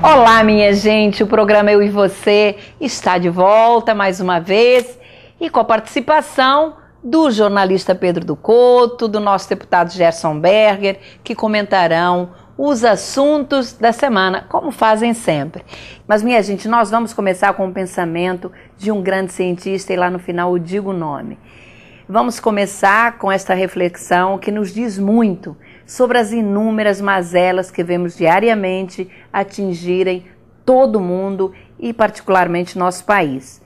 Olá, minha gente, o programa Eu e Você está de volta mais uma vez e com a participação do jornalista Pedro do Couto, do nosso deputado Gerson Berger, que comentarão os assuntos da semana, como fazem sempre. Mas, minha gente, nós vamos começar com o pensamento de um grande cientista e lá no final eu digo o nome. Vamos começar com esta reflexão que nos diz muito sobre as inúmeras mazelas que vemos diariamente atingirem todo mundo e particularmente nosso país.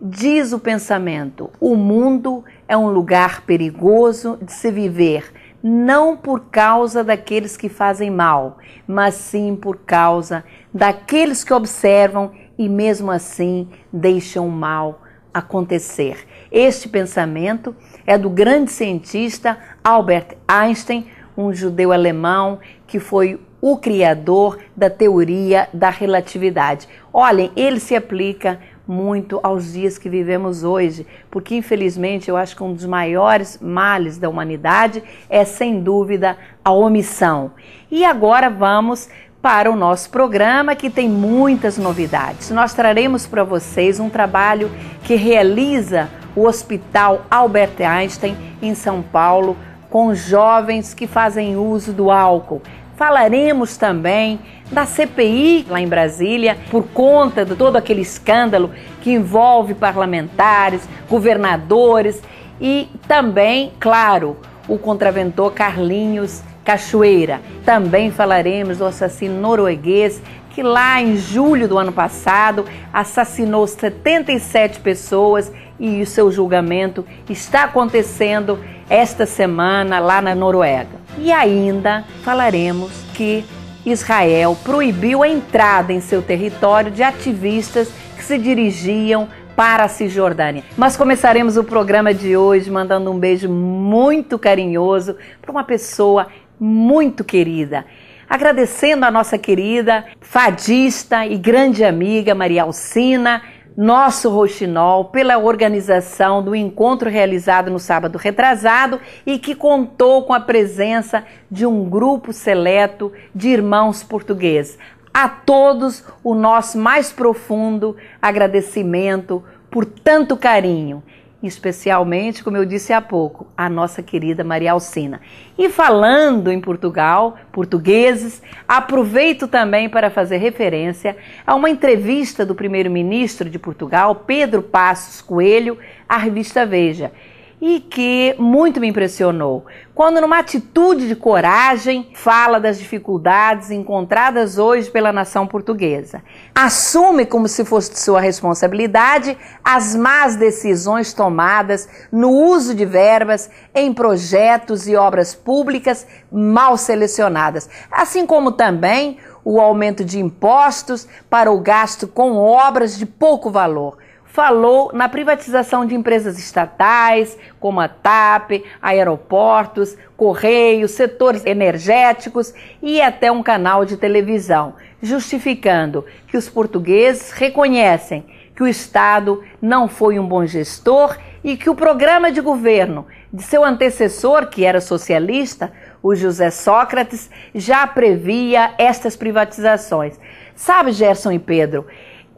Diz o pensamento: o mundo é um lugar perigoso de se viver, não por causa daqueles que fazem mal, mas sim por causa daqueles que observam e mesmo assim deixam o mal acontecer. Este pensamento é do grande cientista Albert Einstein, um judeu alemão que foi o criador da teoria da relatividade. Olhem, ele se aplica muito aos dias que vivemos hoje, porque infelizmente eu acho que um dos maiores males da humanidade é sem dúvida a omissão. E agora vamos para o nosso programa, que tem muitas novidades. Nós traremos para vocês um trabalho que realiza o Hospital Albert Einstein em São Paulo com jovens que fazem uso do álcool. Falaremos também da CPI lá em Brasília, por conta de todo aquele escândalo que envolve parlamentares, governadores e também, claro, o contraventor Carlinhos Cachoeira. Também falaremos do assassino norueguês que lá em julho do ano passado assassinou 77 pessoas e o seu julgamento está acontecendo esta semana lá na Noruega. E ainda falaremos que Israel proibiu a entrada em seu território de ativistas que se dirigiam para a Cisjordânia. Mas começaremos o programa de hoje mandando um beijo muito carinhoso para uma pessoa muito querida. Agradecendo a nossa querida fadista e grande amiga Maria Alcina, nosso Rouxinol, pela organização do encontro realizado no sábado retrasado e que contou com a presença de um grupo seleto de irmãos portugueses. A todos o nosso mais profundo agradecimento por tanto carinho. Especialmente, como eu disse há pouco, a nossa querida Maria Alcina. E falando em Portugal, portugueses, aproveito também para fazer referência a uma entrevista do primeiro-ministro de Portugal, Pedro Passos Coelho, à revista Veja, e que muito me impressionou, quando numa atitude de coragem fala das dificuldades encontradas hoje pela nação portuguesa. Assume como se fosse de sua responsabilidade as más decisões tomadas no uso de verbas em projetos e obras públicas mal selecionadas, assim como também o aumento de impostos para o gasto com obras de pouco valor. Falou na privatização de empresas estatais, como a TAP, aeroportos, correios, setores energéticos e até um canal de televisão, justificando que os portugueses reconhecem que o Estado não foi um bom gestor e que o programa de governo de seu antecessor, que era socialista, o José Sócrates, já previa estas privatizações. Sabe, Gerson e Pedro,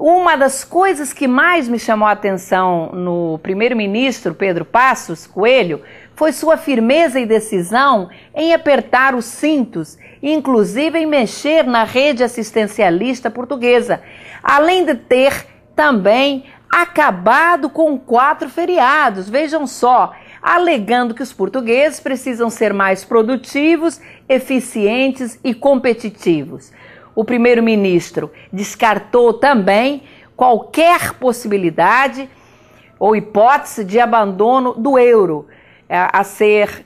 uma das coisas que mais me chamou a atenção no primeiro-ministro Pedro Passos Coelho foi sua firmeza e decisão em apertar os cintos, inclusive em mexer na rede assistencialista portuguesa, além de ter também acabado com 4 feriados, vejam só, alegando que os portugueses precisam ser mais produtivos, eficientes e competitivos. O primeiro-ministro descartou também qualquer possibilidade ou hipótese de abandono do euro,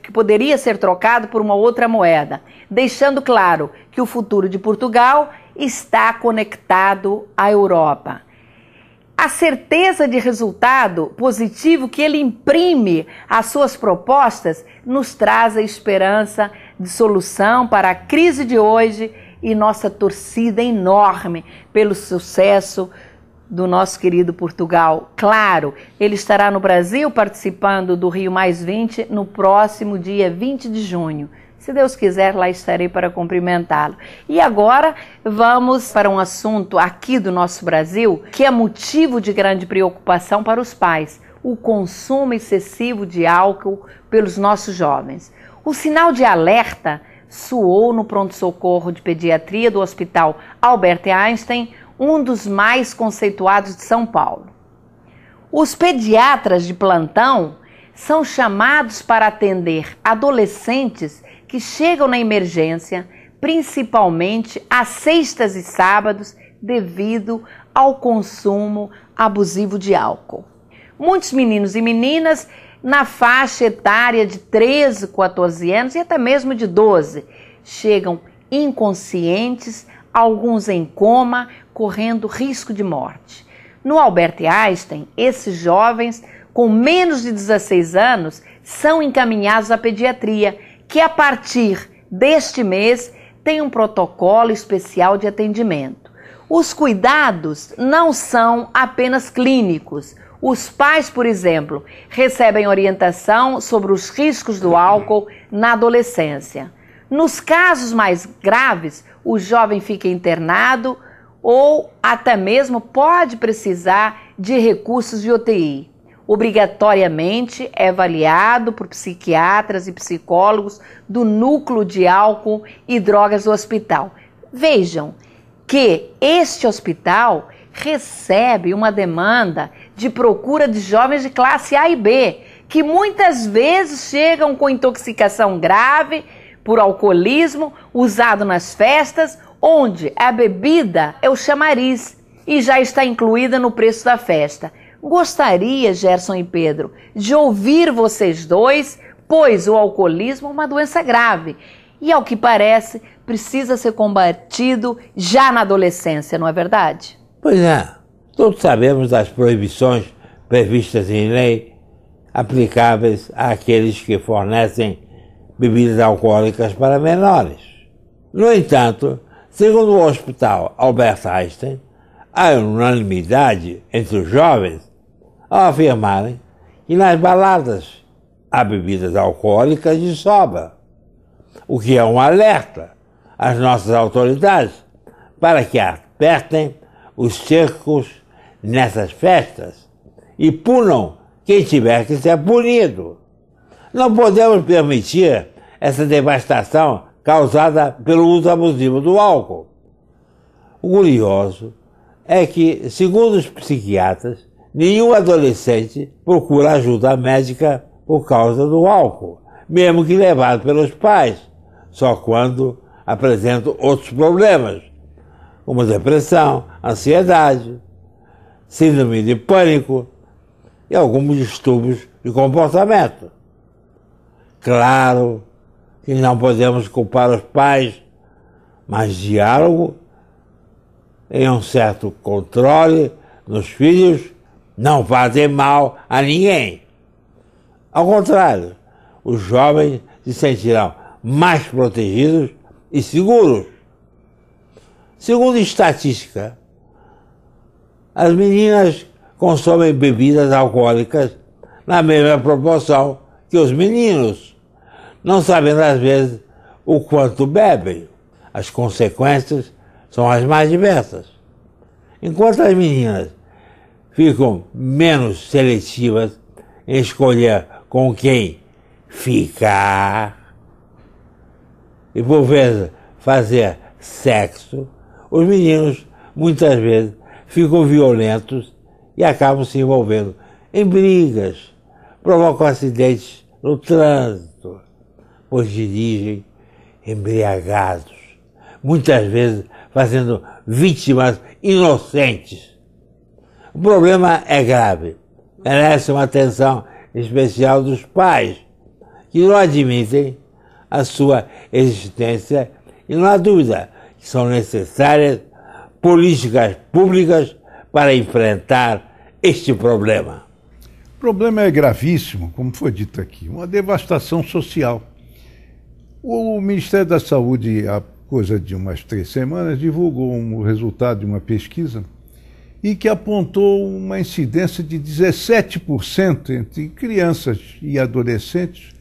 que poderia ser trocado por uma outra moeda, deixando claro que o futuro de Portugal está conectado à Europa. A certeza de resultado positivo que ele imprime às suas propostas nos traz a esperança de solução para a crise de hoje e nossa torcida enorme pelo sucesso do nosso querido Portugal. Claro, ele estará no Brasil participando do Rio+20 no próximo dia 20 de junho. Se Deus quiser, lá estarei para cumprimentá-lo. E agora vamos para um assunto aqui do nosso Brasil, que é motivo de grande preocupação para os pais: o consumo excessivo de álcool pelos nossos jovens. O sinal de alerta soou no pronto-socorro de pediatria do Hospital Albert Einstein, um dos mais conceituados de São Paulo. Os pediatras de plantão são chamados para atender adolescentes que chegam na emergência, principalmente às sextas e sábados, devido ao consumo abusivo de álcool. Muitos meninos e meninas na faixa etária de 13, 14 anos e até mesmo de 12 chegam inconscientes, alguns em coma, correndo risco de morte. No Albert Einstein, esses jovens com menos de 16 anos são encaminhados à pediatria, que a partir deste mês tem um protocolo especial de atendimento. Os cuidados não são apenas clínicos. Os pais, por exemplo, recebem orientação sobre os riscos do álcool na adolescência. Nos casos mais graves, o jovem fica internado ou até mesmo pode precisar de recursos de UTI. Obrigatoriamente é avaliado por psiquiatras e psicólogos do núcleo de álcool e drogas do hospital. Vejam que este hospital recebe uma demanda de procura de jovens de classe A e B, que muitas vezes chegam com intoxicação grave por alcoolismo, usado nas festas, onde a bebida é o chamariz e já está incluída no preço da festa. Gostaria, Gerson e Pedro, de ouvir vocês dois, pois o alcoolismo é uma doença grave e, ao que parece, precisa ser combatido já na adolescência, não é verdade? Pois é, todos sabemos das proibições previstas em lei aplicáveis àqueles que fornecem bebidas alcoólicas para menores. No entanto, segundo o Hospital Albert Einstein, há unanimidade entre os jovens ao afirmarem que nas baladas há bebidas alcoólicas de sobra, o que é um alerta às nossas autoridades para que apertem os cercos nessas festas e punam quem tiver que ser punido. Não podemos permitir essa devastação causada pelo uso abusivo do álcool. O curioso é que, segundo os psiquiatras, nenhum adolescente procura ajuda médica por causa do álcool, mesmo que levado pelos pais, só quando apresentam outros problemas, como depressão, ansiedade, síndrome de pânico e alguns distúrbios de comportamento. Claro que não podemos culpar os pais, mas diálogo e um certo controle nos filhos não fazem mal a ninguém. Ao contrário, os jovens se sentirão mais protegidos e seguros. Segundo estatística, as meninas consomem bebidas alcoólicas na mesma proporção que os meninos, não sabendo às vezes o quanto bebem. As consequências são as mais diversas. Enquanto as meninas ficam menos seletivas em escolher com quem ficar e, por vezes, fazer sexo, os meninos muitas vezes ficam violentos e acabam se envolvendo em brigas, provocam acidentes no trânsito, pois dirigem embriagados, muitas vezes fazendo vítimas inocentes. O problema é grave, merece uma atenção especial dos pais, que não admitem a sua existência e não há dúvida que são necessárias políticas públicas para enfrentar este problema. O problema é gravíssimo, como foi dito aqui, uma devastação social. O Ministério da Saúde, há coisa de umas 3 semanas, divulgou um resultado de uma pesquisa e que apontou uma incidência de 17% entre crianças e adolescentes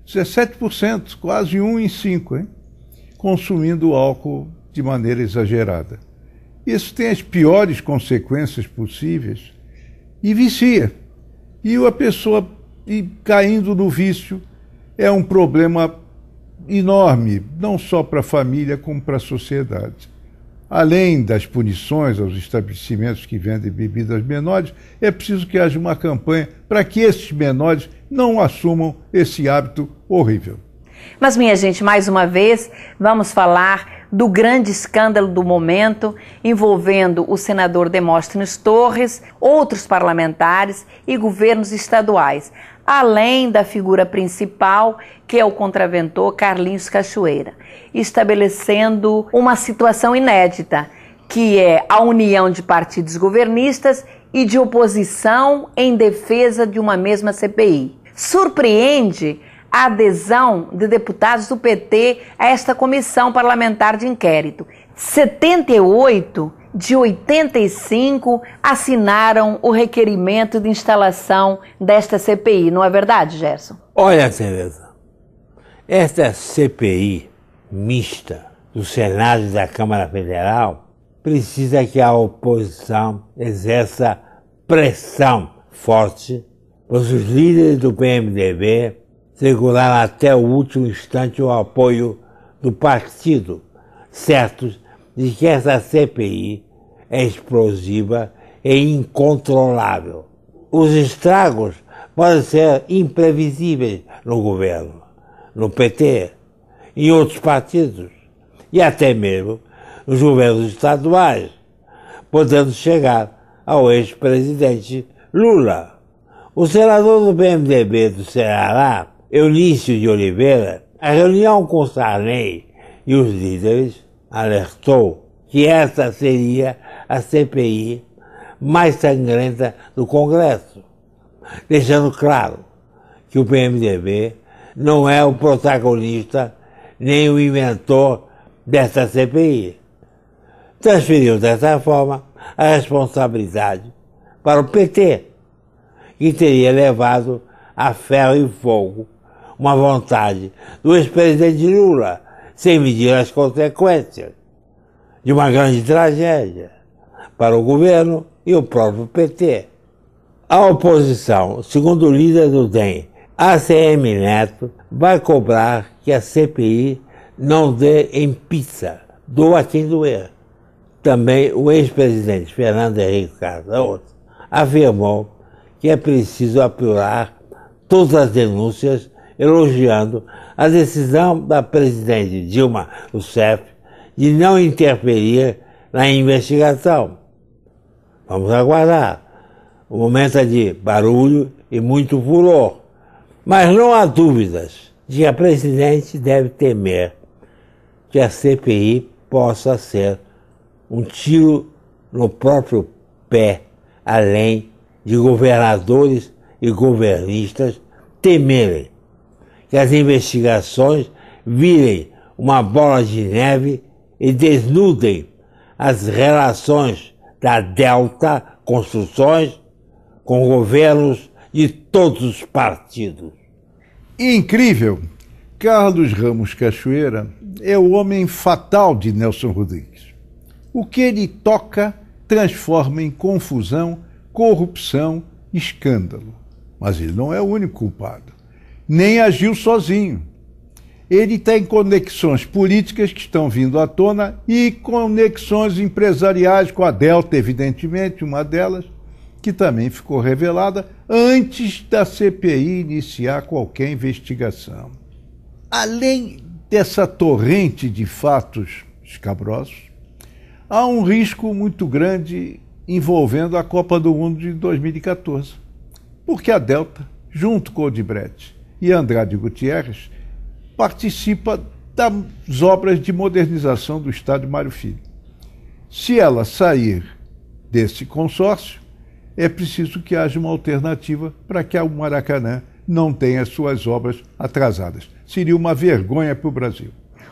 17%, quase 1 em 5, hein? Consumindo álcool de maneira exagerada. Isso tem as piores consequências possíveis e vicia. E a pessoa caindo no vício é um problema enorme, não só para a família, como para a sociedade. Além das punições aos estabelecimentos que vendem bebidas menores, é preciso que haja uma campanha para que esses menores não assumam esse hábito horrível. Mas, minha gente, mais uma vez, vamos falar do grande escândalo do momento envolvendo o senador Demóstenes Torres, outros parlamentares e governos estaduais, além da figura principal, que é o contraventor Carlinhos Cachoeira, estabelecendo uma situação inédita, que é a união de partidos governistas e de oposição em defesa de uma mesma CPI. Surpreende a adesão de deputados do PT a esta comissão parlamentar de inquérito. 78 de 85 assinaram o requerimento de instalação desta CPI, não é verdade, Gerson? Olha, Tereza, esta CPI mista do Senado e da Câmara Federal precisa que a oposição exerça pressão forte, pois os líderes do PMDB seguraram até o último instante o apoio do partido, certos de que essa CPI é explosiva e incontrolável. Os estragos podem ser imprevisíveis no governo, no PT, em outros partidos e até mesmo nos governos estaduais, podendo chegar ao ex-presidente Lula. O senador do PMDB do Ceará, Eunício de Oliveira, a reunião com Sarney e os líderes, alertou que essa seria a CPI mais sangrenta do Congresso, deixando claro que o PMDB não é o protagonista nem o inventor dessa CPI. Transferiu dessa forma a responsabilidade para o PT, que teria levado a ferro e fogo uma vontade do ex-presidente Lula, sem medir as consequências de uma grande tragédia para o governo e o próprio PT. A oposição, segundo o líder do DEM, ACM Neto, vai cobrar que a CPI não dê em pizza, doa quem doer. Também o ex-presidente Fernando Henrique Cardoso afirmou que é preciso apurar todas as denúncias, elogiando a decisão da presidente Dilma Rousseff de não interferir na investigação. Vamos aguardar. O momento é de barulho e muito furor. Mas não há dúvidas de que a presidente deve temer que a CPI possa ser um tiro no próprio pé, além de governadores e governistas temerem que as investigações virem uma bola de neve e desnudem as relações da Delta Construções com governos de todos os partidos. Incrível! Carlos Ramos Cachoeira é o homem fatal de Nelson Rodrigues. O que ele toca transforma em confusão, corrupção, escândalo. Mas ele não é o único culpado. Nem agiu sozinho. Ele tem conexões políticas que estão vindo à tona e conexões empresariais com a Delta, evidentemente, uma delas, que também ficou revelada antes da CPI iniciar qualquer investigação. Além dessa torrente de fatos escabrosos, há um risco muito grande envolvendo a Copa do Mundo de 2014, porque a Delta, junto com o Odebrecht e Andrade Gutierrez, participa das obras de modernização do estádio Mário Filho. Se ela sair desse consórcio, é preciso que haja uma alternativa para que o Maracanã não tenha suas obras atrasadas. Seria uma vergonha para o Brasil.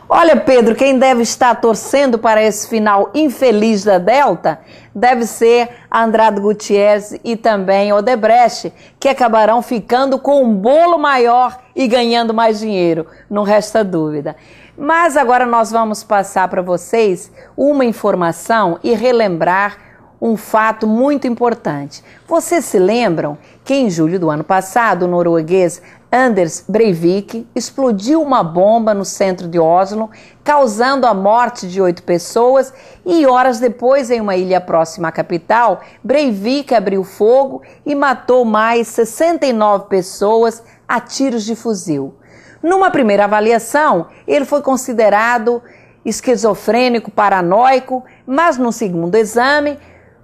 Olha, Pedro, quem deve estar torcendo para esse final infeliz da Delta deve ser Andrade Gutierrez e também Odebrecht, que acabarão ficando com um bolo maior e ganhando mais dinheiro, não resta dúvida. Mas agora nós vamos passar para vocês uma informação e relembrar um fato muito importante. Vocês se lembram que em julho do ano passado, o norueguês Anders Breivik explodiu uma bomba no centro de Oslo, causando a morte de 8 pessoas e horas depois, em uma ilha próxima à capital, Breivik abriu fogo e matou mais 69 pessoas a tiros de fuzil. Numa primeira avaliação, ele foi considerado esquizofrênico, paranoico, mas no segundo exame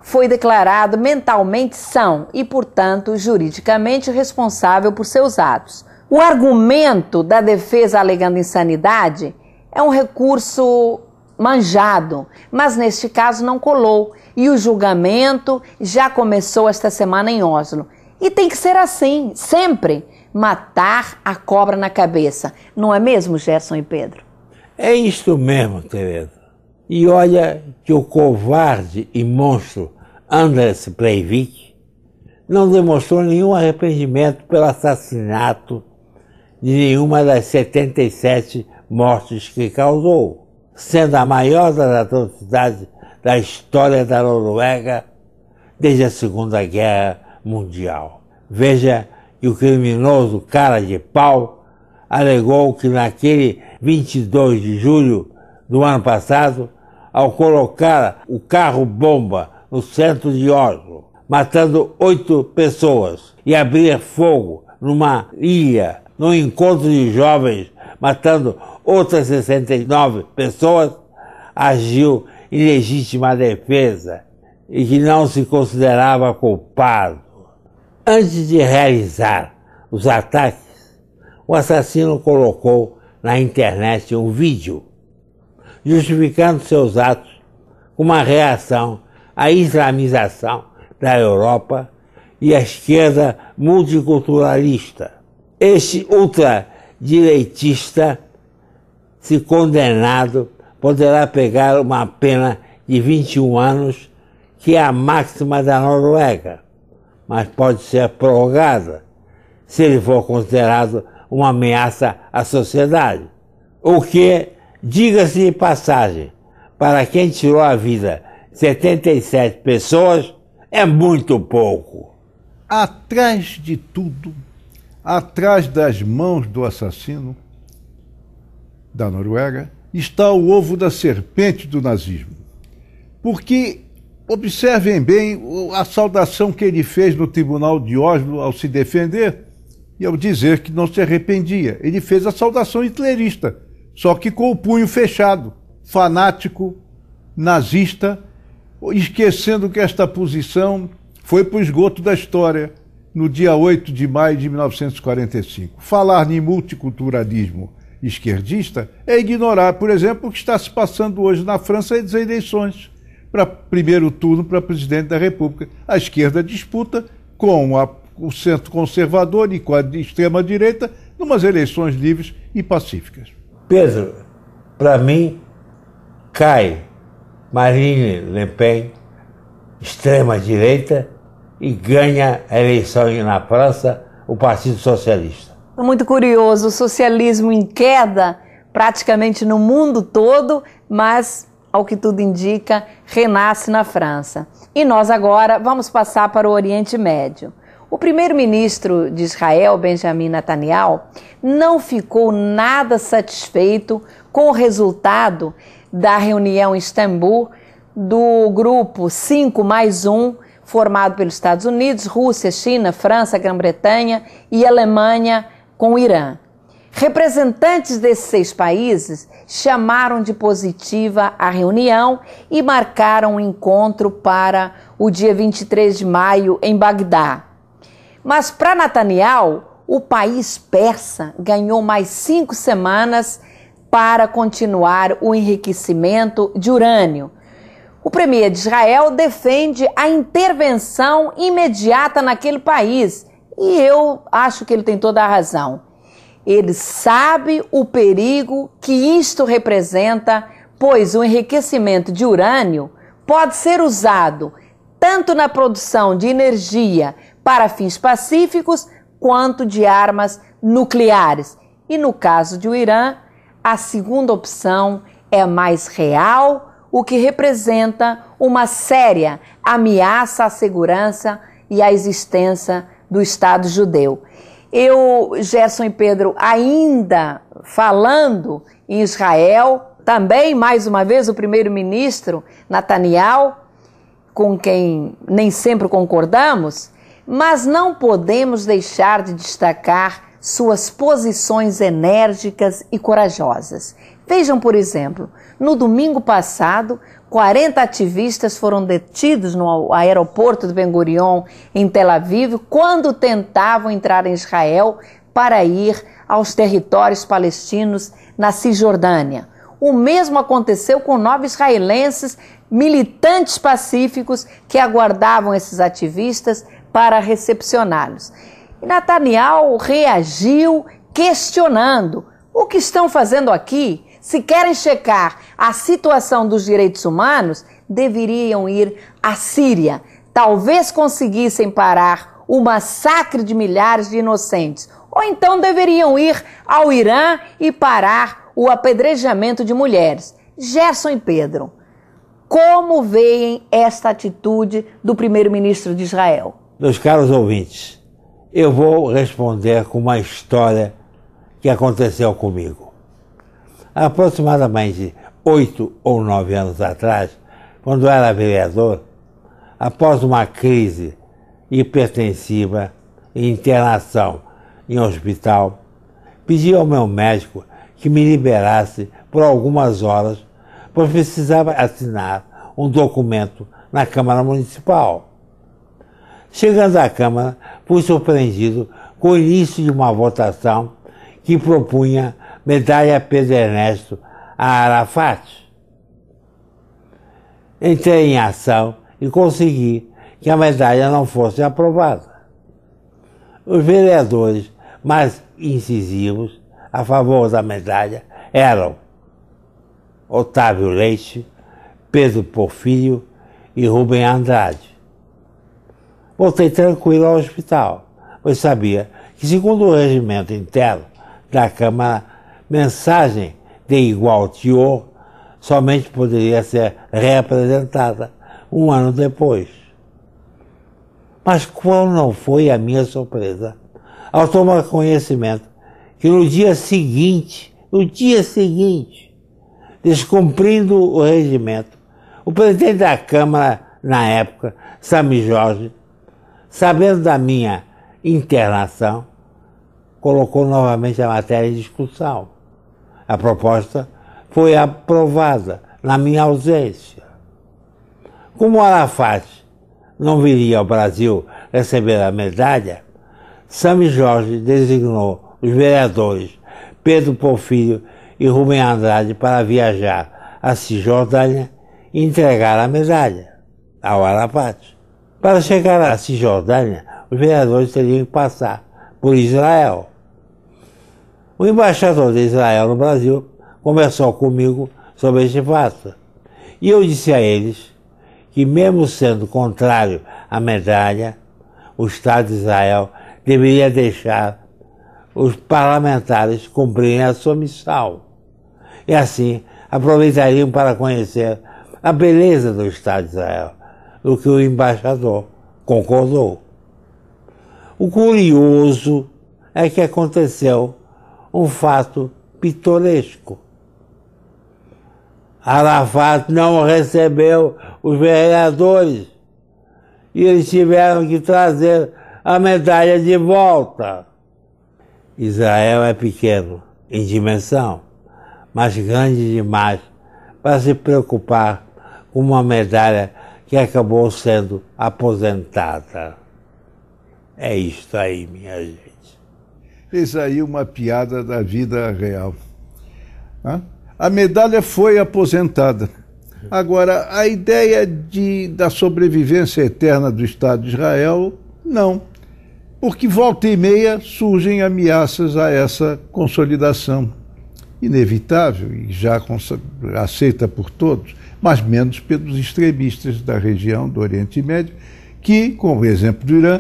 foi declarado mentalmente são e, portanto, juridicamente responsável por seus atos. O argumento da defesa alegando insanidade é um recurso manjado, mas neste caso não colou e o julgamento já começou esta semana em Oslo. E tem que ser assim, sempre, matar a cobra na cabeça. Não é mesmo, Gerson e Pedro? É isto mesmo, Tereza. E olha que o covarde e monstro Anders Breivik não demonstrou nenhum arrependimento pelo assassinato de nenhuma das 77 mortes que causou, sendo a maior das atrocidades da história da Noruega desde a Segunda Guerra Mundial. Veja que o criminoso cara de pau alegou que naquele 22 de julho do ano passado, ao colocar o carro-bomba no centro de Oslo, matando 8 pessoas, e abrir fogo numa ilha, num encontro de jovens, matando outras 69 pessoas, agiu em legítima defesa e que não se considerava culpado. Antes de realizar os ataques, o assassino colocou na internet um vídeo justificando seus atos com uma reação à islamização da Europa e à esquerda multiculturalista. Este ultradireitista, se condenado, poderá pegar uma pena de 21 anos, que é a máxima da Noruega, mas pode ser prorrogada se ele for considerado uma ameaça à sociedade. O que, diga-se de passagem, para quem tirou a vida 77 pessoas, é muito pouco. Atrás de tudo, atrás das mãos do assassino da Noruega, está o ovo da serpente do nazismo. Porque, observem bem a saudação que ele fez no tribunal de Oslo ao se defender e ao dizer que não se arrependia. Ele fez a saudação hitlerista, só que com o punho fechado, fanático, nazista, esquecendo que esta posição foi para o esgoto da história no dia 8 de maio de 1945. Falar em multiculturalismo esquerdista é ignorar, por exemplo, o que está se passando hoje na França das eleições para primeiro turno para presidente da República. A esquerda disputa com o centro conservador e com a extrema-direita numas eleições livres e pacíficas. Pedro, para mim, cai Marine Le Pen, extrema-direita, e ganha a eleição na França o Partido Socialista. Muito curioso, o socialismo em queda praticamente no mundo todo, mas, ao que tudo indica, renasce na França. E nós agora vamos passar para o Oriente Médio. O primeiro-ministro de Israel, Benjamin Netanyahu, não ficou nada satisfeito com o resultado da reunião em Istambul do grupo 5+1, formado pelos Estados Unidos, Rússia, China, França, Grã-Bretanha e Alemanha com o Irã. Representantes desses 6 países chamaram de positiva a reunião e marcaram um encontro para o dia 23 de maio em Bagdá. Mas para Netanyahu, o país persa ganhou mais 5 semanas para continuar o enriquecimento de urânio. O premier de Israel defende a intervenção imediata naquele país e eu acho que ele tem toda a razão. Ele sabe o perigo que isto representa, pois o enriquecimento de urânio pode ser usado tanto na produção de energia para fins pacíficos quanto de armas nucleares. E no caso do Irã, a segunda opção é mais real, o que representa uma séria ameaça à segurança e à existência do Estado judeu. Eu, Gerson e Pedro, ainda falando em Israel, também, mais uma vez, o primeiro-ministro Netanyahu, com quem nem sempre concordamos, mas não podemos deixar de destacar suas posições enérgicas e corajosas. Vejam, por exemplo, no domingo passado, 40 ativistas foram detidos no aeroporto de Ben Gurion, em Tel Aviv, quando tentavam entrar em Israel para ir aos territórios palestinos na Cisjordânia. O mesmo aconteceu com 9 israelenses militantes pacíficos que aguardavam esses ativistas para recepcioná-los. E Netanyahu reagiu questionando: o que estão fazendo aqui? Se querem checar a situação dos direitos humanos, deveriam ir à Síria. Talvez conseguissem parar o massacre de milhares de inocentes. Ou então deveriam ir ao Irã e parar o apedrejamento de mulheres. Gerson e Pedro, como veem esta atitude do primeiro-ministro de Israel? Meus caros ouvintes, eu vou responder com uma história que aconteceu comigo. Há aproximadamente 8 ou 9 anos atrás, quando eu era vereador, após uma crise hipertensiva e internação em hospital, pedi ao meu médico que me liberasse por algumas horas, pois precisava assinar um documento na Câmara Municipal. Chegando à Câmara, fui surpreendido com o início de uma votação que propunha medalha Pedro Ernesto a Arafat. Entrei em ação e consegui que a medalha não fosse aprovada. Os vereadores mais incisivos a favor da medalha eram Otávio Leite, Pedro Porfírio e Rubem Andrade. Voltei tranquilo ao hospital, pois sabia que, segundo o regimento interno da Câmara, mensagem de igual teor somente poderia ser reapresentada um ano depois. Mas qual não foi a minha surpresa ao tomar conhecimento que no dia seguinte, descumprindo o regimento, o presidente da Câmara, na época, Sami Jorge, sabendo da minha internação, colocou novamente a matéria em discussão. A proposta foi aprovada na minha ausência. Como Arafat não viria ao Brasil receber a medalha, Sami Jorge designou os vereadores Pedro Porfírio e Rubem Andrade para viajar à Cisjordânia e entregar a medalha ao Arafat. Para chegar à Cisjordânia, os vereadores teriam que passar por Israel. O embaixador de Israel no Brasil conversou comigo sobre este fato. E eu disse a eles que, mesmo sendo contrário à medalha, o Estado de Israel deveria deixar os parlamentares cumprirem a sua missão. E assim aproveitariam para conhecer a beleza do Estado de Israel, do que o embaixador concordou. O curioso é que aconteceu um fato pitoresco. Arafat não recebeu os vereadores e eles tiveram que trazer a medalha de volta. Israel é pequeno em dimensão, mas grande demais para se preocupar com uma medalha que acabou sendo aposentada. É isto aí, minha gente. Fez aí uma piada da vida real. A medalha foi aposentada. Agora, a ideia da sobrevivência eterna do Estado de Israel, não. porque volta e meia surgem ameaças a essa consolidação inevitável e já aceita por todos, mas menos pelos extremistas da região do Oriente Médio, que, como o exemplo do Irã,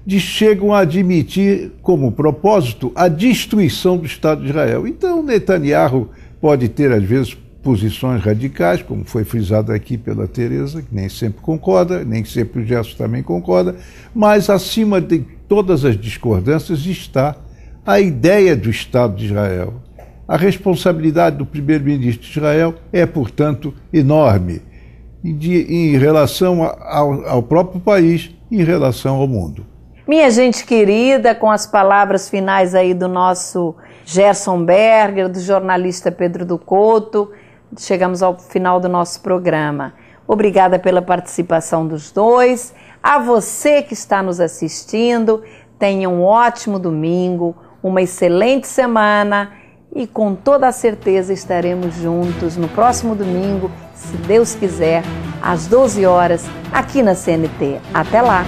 chegam a admitir como propósito a destruição do Estado de Israel. Então, Netanyahu pode ter, às vezes, posições radicais, como foi frisado aqui pela Tereza, que nem sempre concorda, nem sempre o Gerson também concorda, mas acima de todas as discordâncias está a ideia do Estado de Israel. A responsabilidade do primeiro-ministro de Israel é, portanto, enorme em relação ao próprio país e em relação ao mundo. Minha gente querida, com as palavras finais aí do nosso Gerson Berger, do jornalista Pedro do Couto, chegamos ao final do nosso programa. Obrigada pela participação dos dois. A você que está nos assistindo, tenha um ótimo domingo, uma excelente semana e com toda a certeza estaremos juntos no próximo domingo, se Deus quiser, às 12 horas, aqui na CNT. Até lá!